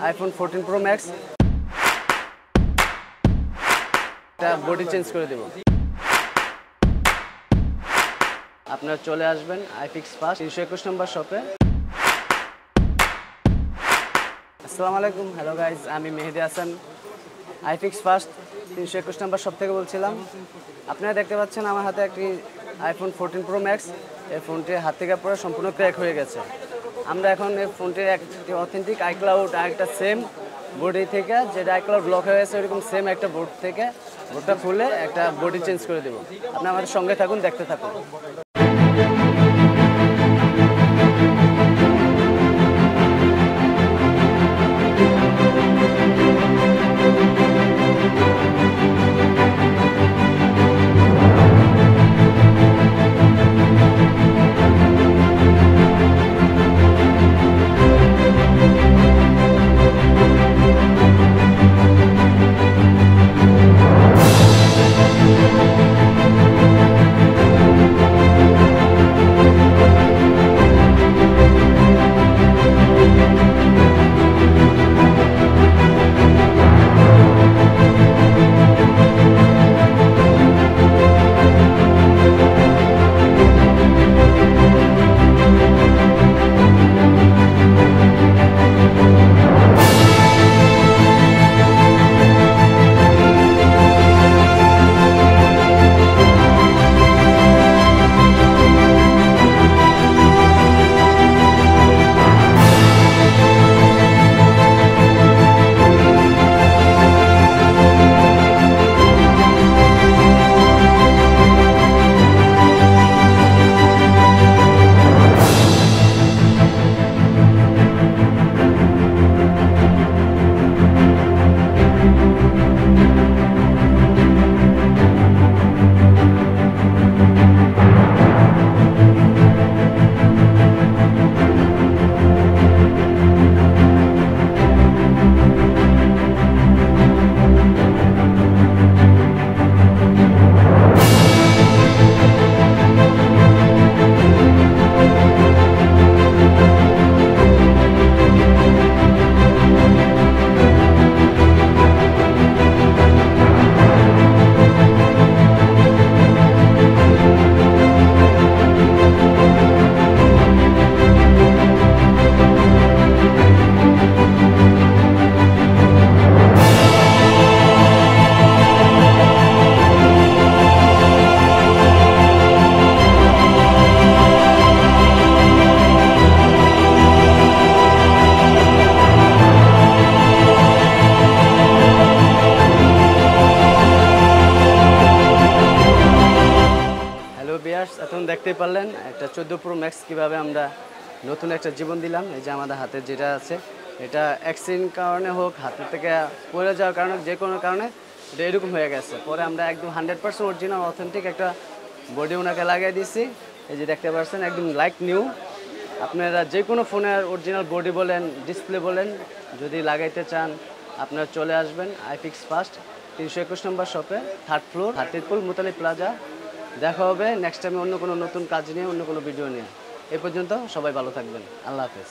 IPhone 14 pro max এটা body change করে দেব। আপনারা চলে আসবেন IFixFast 321 নম্বর শপে। আসসালামু আলাইকুম, হ্যালো গাইজ, আমি মেহেদি হাসান IFixFast 321 নম্বর শপ থেকে বলছিলাম। আপনারা দেখতে পাচ্ছেন আমার হাতে একটি আইফোন 14 প্রো ম্যাক্স। এই ফোনটি হাত থেকে পরে সম্পূর্ণ ক্র্যাক হয়ে গেছে। আমরা এখন এই ফোনটির একটি অথেন্টিক আইক্লাউড আর একটা সেম বডি থেকে, যেটা আইক্লাউড লক হয়ে গেছে ওরকম সেম একটা বোর্ড থেকে বোর্ডটা খুলে একটা বডি চেঞ্জ করে দেবো। আপনি আমাদের সঙ্গে থাকুন, দেখতে থাকুন। এখন দেখতেই পারলেন একটা 14 প্রো ম্যাক্স কীভাবে আমরা নতুন একটা জীবন দিলাম। এই যে আমাদের হাতে যেটা আছে, এটা অ্যাক্সিডেন্ট কারণে হোক, হাতের থেকে পড়ে যাওয়ার কারণে, যে কোনো কারণে এটা এরকম হয়ে গেছে। পরে আমরা একদম 100% অরিজিনাল অথেন্টিক একটা বডি ওনাকে লাগিয়ে দিয়েছি। এই যে দেখতে পাচ্ছেন একদম লাইক নিউ। আপনারা যে কোনো ফোনের অরিজিনাল বডি বলেন, ডিসপ্লে বলেন, যদি লাগাইতে চান আপনারা চলে আসবেন IFixFast 321 নম্বর শপে, 3rd ফ্লোর, হাতিরপুল মুতালি প্লাজা। দেখা হবে নেক্সট টাইমে অন্য কোনো নতুন কাজ নিয়ে, অন্য কোনো ভিডিও নিয়ে। এ পর্যন্ত সবাই ভালো থাকবেন। আল্লাহ হাফেজ।